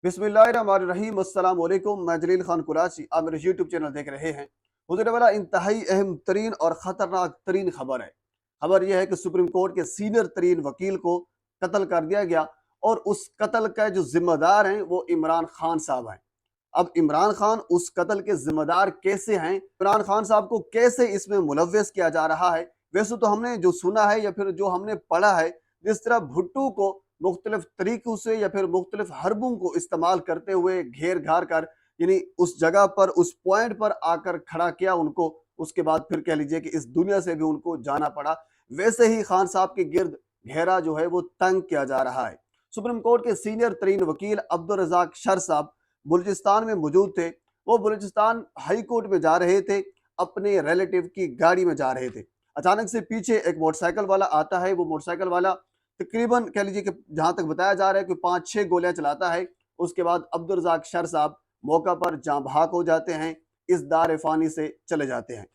बिस्मिल्लाहिर्रहमानिर्रहीम अस्सलाम वालेकुम। मैं जलील खान कुराची, आप मेरे यूट्यूब चैनल देख रहे हैं। गुजरने वाला इंतहाई अहम तरीन और ख़तरनाक तरीन खबर है। खबर यह है कि सुप्रीम कोर्ट के सीनियर तरीन वकील को कत्ल कर दिया गया और उस कत्ल का जो जिम्मेदार हैं वो इमरान खान साहब हैं। अब इमरान खान उस कत्ल के जिम्मेदार कैसे हैं, इमरान खान साहब को कैसे इसमें मुलव्वस किया जा रहा है। वैसे तो हमने जो सुना है या फिर जो हमने पढ़ा है, जिस तरह भुट्टो को मुख्तलिफ तरीकों से या फिर मुख्तलिफ हरबों को इस्तेमाल करते हुए घेर घार कर, यानी उस जगह पर उस पॉइंट पर आकर खड़ा किया उनको, उसके बाद फिर कह लीजिए कि इस दुनिया से भी उनको जाना पड़ा। वैसे ही खान साहब के गिर्द घेरा जो है वो तंग किया जा रहा है। सुप्रीम कोर्ट के सीनियर तरीन वकील अब्दुल रज़ाक शर साहब बलूचिस्तान में मौजूद थे। वो बलूचिस्तान हाई कोर्ट में जा रहे थे, अपने रिलेटिव की गाड़ी में जा रहे थे। अचानक से पीछे एक मोटरसाइकिल वाला आता है। वो मोटरसाइकिल वाला तकरीबन कह लीजिए कि जहां तक बताया जा रहा है कि 5-6 गोलियां चलाता है। उसके बाद अब्दुल रज़ाक शर साहब मौका पर जाँ भाग हो जाते हैं, इस दार फानी से चले जाते हैं।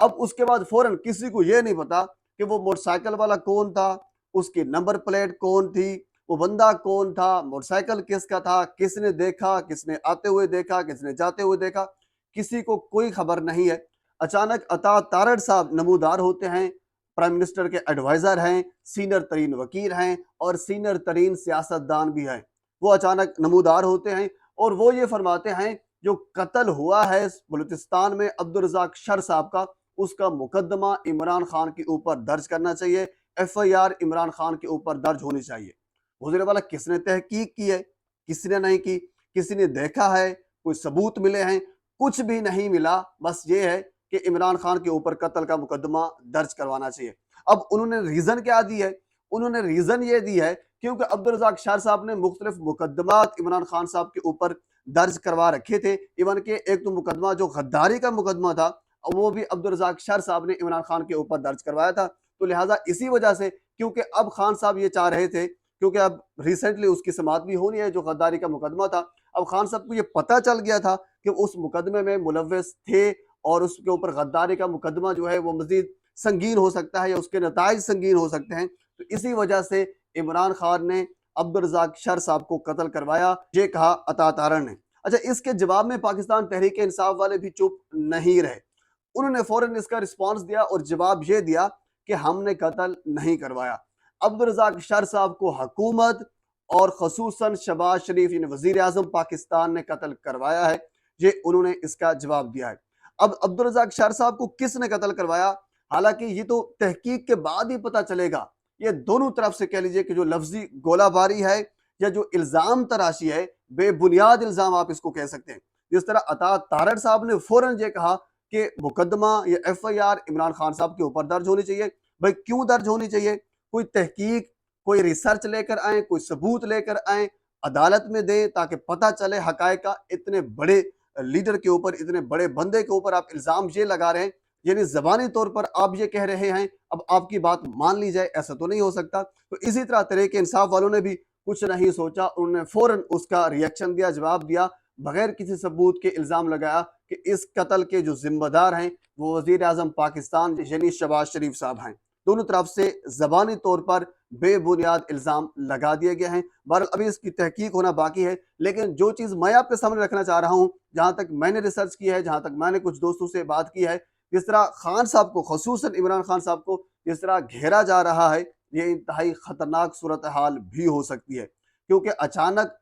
अब उसके बाद फौरन किसी को यह नहीं पता कि वो मोटरसाइकिल वाला कौन था, उसकी नंबर प्लेट कौन थी, वो बंदा कौन था, मोटरसाइकिल किसका था, किसने देखा, किसने आते हुए देखा, किसने जाते हुए देखा, किसी को कोई खबर नहीं है। अचानक अता तारड़ साहब नमूदार होते हैं, प्राइम मिनिस्टर के एडवाइजर हैं, सीनियर तरीन वकील हैं और सीनियर तरीन सियासतदान भी हैं। वो अचानक नमूदार होते हैं और वो ये फरमाते हैं जो कत्ल हुआ है बलूचिस्तान में अब्दुल रज़ाक शर साहब का, उसका मुकदमा इमरान खान के ऊपर दर्ज करना चाहिए, FIR इमरान खान के ऊपर दर्ज होनी चाहिए। हुजूर वाला किसने तहकीक की है, किसने नहीं की, किसी ने देखा है, कोई सबूत मिले हैं, कुछ भी नहीं मिला। बस ये है कि इमरान खान के ऊपर कत्ल का मुकदमा दर्ज करवाना चाहिए। अब उन्होंने रीजन क्या दी है? उन्होंने रीजन ये दी है क्योंकि अब्दुल रज़ाक शार साहब ने मुख्तलिफ मुकदमात इमरान खान साहब के ऊपर दर्ज करवा रखे थे। इवन के एक तो मुकदमा जो गद्दारी का मुकदमा था, वो भी अब्दुल रज़ाक शार साहब ने इमरान खान के ऊपर दर्ज करवाया था। तो लिहाजा इसी वजह से, क्योंकि अब खान साहब ये चाह रहे थे, क्योंकि अब रिसेंटली उसकी समाअत भी होनी है जो गद्दारी का मुकदमा था। अब खान साहब को ये पता चल गया था कि उस मुकदमे में मुलव्वस थे और उसके ऊपर गद्दारी का मुकदमा जो है वो मजीद संगीन हो सकता है या उसके नताइज संगीन हो सकते हैं। तो इसी वजह से इमरान खान ने अब्दुल रज़ाक शर साहब को कत्ल करवाया, ये कहा अता तारड़ ने। अच्छा, इसके जवाब में पाकिस्तान तहरीक इंसाफ वाले भी चुप नहीं रहे। उन्होंने फौरन इसका रिस्पॉन्स दिया और जवाब ये दिया कि हमने कत्ल नहीं करवाया। अब्दुल रज़ाक शर साहब को हुकूमत और खसूसन शहबाज शरीफ यानी वजीर आजम पाकिस्तान ने कत्ल करवाया है, ये उन्होंने इसका जवाब दिया है। अब अब्दुल रज़ाक शर साहब को किसने कत्ल करवाया, हालांकि ये तो तहकीक के बाद ही पता चलेगा। ये दोनों तरफ से कह लीजिए कि जो लफ्जी गोलाबारी है या जो इल्जाम तराशी है, बेबुनियाद इल्जाम आप इसको कह सकते हैं। जिस तरह अता तारड़ साहब ने फौरन ये कहा कि मुकदमा या FIR इमरान खान साहब के ऊपर दर्ज होनी चाहिए। भाई क्यों दर्ज होनी चाहिए? कोई तहकीक, कोई रिसर्च लेकर आए, कोई सबूत लेकर आए, अदालत में दें ताकि पता चले हकायक का। इतने बड़े लीडर के ऊपर, इतने बड़े बंदे के ऊपर आप इल्जाम ये लगा रहे हैं, यानी जबानी तौर पर आप ये कह रहे हैं अब आपकी बात मान ली जाए, ऐसा तो नहीं हो सकता। तो इसी तरह तहरीक इंसाफ वालों ने भी कुछ नहीं सोचा, उन्होंने फौरन उसका रिएक्शन दिया, जवाब दिया, बगैर किसी सबूत के इल्जाम लगाया कि इस कत्ल के जो जिम्मेदार हैं वो वजीर आजम पाकिस्तान यानी शहबाज शरीफ साहब हैं। दोनों तरफ से जबानी तौर पर बेबुनियाद इल्जाम लगा दिए गए हैं। बहरहाल अभी इसकी तहकीक होना बाकी है, लेकिन जो चीज़ मैं आपके सामने रखना चाह रहा हूँ, जहाँ तक मैंने रिसर्च की है, जहाँ तक मैंने कुछ दोस्तों से बात की है, जिस तरह खान साहब को, खसूसन इमरान खान साहब को जिस तरह घेरा जा रहा है, ये इंतहाई खतरनाक सूरत हाल भी हो सकती है। क्योंकि अचानक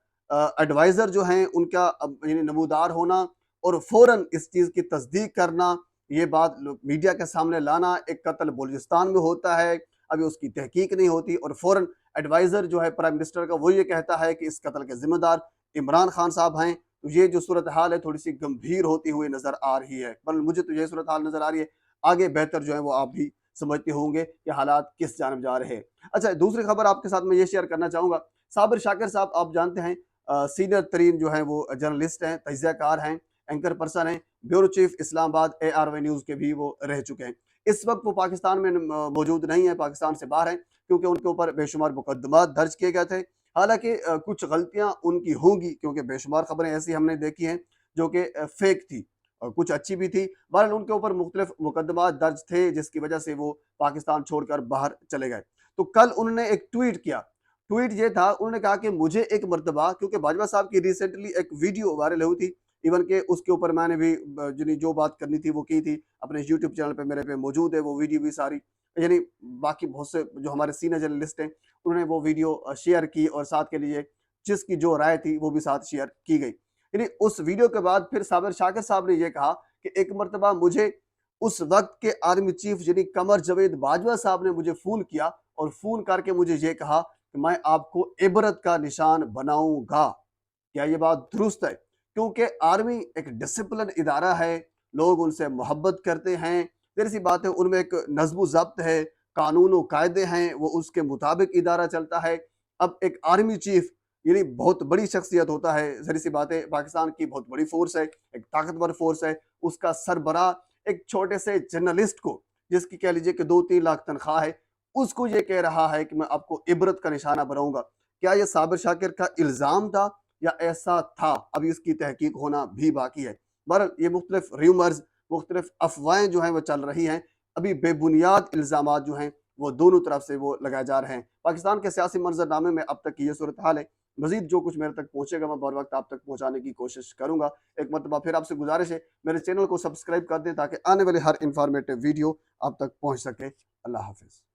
एडवाइज़र जो हैं उनका यानी नमूदार होना और फौरन इस चीज़ की तस्दीक करना, ये बात मीडिया के सामने लाना, एक कत्ल बलूचिस्तान में होता है, अभी उसकी तहकीक नहीं होती और फौरन एडवाइज़र जो है प्राइम मिनिस्टर का वो ये कहता है कि इस कत्ल के जिम्मेदार इमरान खान साहब हैं। तो ये जो सूरत हाल है थोड़ी सी गंभीर होती हुई नज़र आ रही है। पर मुझे तो ये सूरत हाल नज़र आ रही है, आगे बेहतर जो है वो आप भी समझते होंगे कि हालात किस जानब जा रहे हैं। अच्छा, दूसरी खबर आपके साथ मैं ये शेयर करना चाहूँगा। साबिर शाकिर साहब आप जानते हैं, सीनियर तरीन जो हैं वो जर्नलिस्ट हैं, तजियाकार हैं, एंकर पर्सन हैं, bureau chief Islamabad ARY news के भी वो रह चुके हैं। इस वक्त वो पाकिस्तान में मौजूद नहीं है, पाकिस्तान से बाहर हैं, क्योंकि उनके ऊपर बेशुमार मुकदमात दर्ज किए गए थे। हालांकि कुछ गलतियां उनकी होंगी, क्योंकि बेशुमार खबरें ऐसी हमने देखी हैं जो कि फेक थी और कुछ अच्छी भी थी। बहरहाल उनके ऊपर मुख्तलिफ मुकदमात दर्ज थे जिसकी वजह से वो पाकिस्तान छोड़कर बाहर चले गए। तो कल उन्होंने एक ट्वीट किया। ट्वीट ये था, उन्होंने कहा कि मुझे एक मर्तबा, क्योंकि बाजवा साहब की रिसेंटली एक वीडियो वायरल हुई थी, इवन के उसके ऊपर मैंने भी जो बात करनी थी वो की थी, अपने यूट्यूब चैनल पे मेरे पे मौजूद है वो वीडियो भी सारी, यानी बाकी बहुत से जो हमारे सीनियर जर्नलिस्ट हैं उन्होंने वो वीडियो शेयर की, और साथ के लिए जिसकी जो राय थी वो भी साथ शेयर की गई। यानी उस वीडियो के बाद फिर साबिर शाकिर साहब ने ये कहा कि एक मर्तबा मुझे उस वक्त के आर्मी चीफ यानी कमर जावेद बाजवा साहब ने मुझे फोन किया, और फोन करके मुझे ये कहा कि मैं आपको इबरत का निशान बनाऊंगा। क्या ये बात दुरुस्त है? क्योंकि आर्मी एक डिसिप्लिन इदारा है, लोग उनसे मोहब्बत करते हैं, ज़ाहिर सी बात है उनमें एक नज़्म ज़ब्त है, कानून व कायदे हैं, वो उसके मुताबिक इदारा चलता है। अब एक आर्मी चीफ यानी बहुत बड़ी शख्सियत होता है, ज़ाहिर सी बात है पाकिस्तान की बहुत बड़ी फोर्स है, एक ताकतवर फोर्स है, उसका सरबराह एक छोटे से जर्नलिस्ट को, जिसकी कह लीजिए कि 2-3 लाख तनख्वाह है, उसको ये कह रहा है कि मैं आपको इबरत का निशाना बनाऊंगा। क्या ये साबिर शाकिर का इल्ज़ाम था या ऐसा था? अभी इसकी तहकीक होना भी बाकी है। बहरहाल ये मुख्तलिफ र्यूमर्स, मुख्तलिफ अफवाहें जो हैं वो चल रही हैं, अभी बेबुनियाद इल्ज़ामात जो हैं वो दोनों तरफ से वो लगाए जा रहे हैं। पाकिस्तान के सियासी मंजरनामे में अब तक की ये सूरत हाल है। मज़ीद जो कुछ मेरे तक पहुँचेगा मैं बर वक्त आप तक पहुँचाने की कोशिश करूँगा। एक मरतबा फिर आपसे गुजारिश है, मेरे चैनल को सब्सक्राइब कर दें ताकि आने वाले हर इंफॉर्मेटिव वीडियो आप तक पहुँच सके। अल्लाह हाफ़िज़।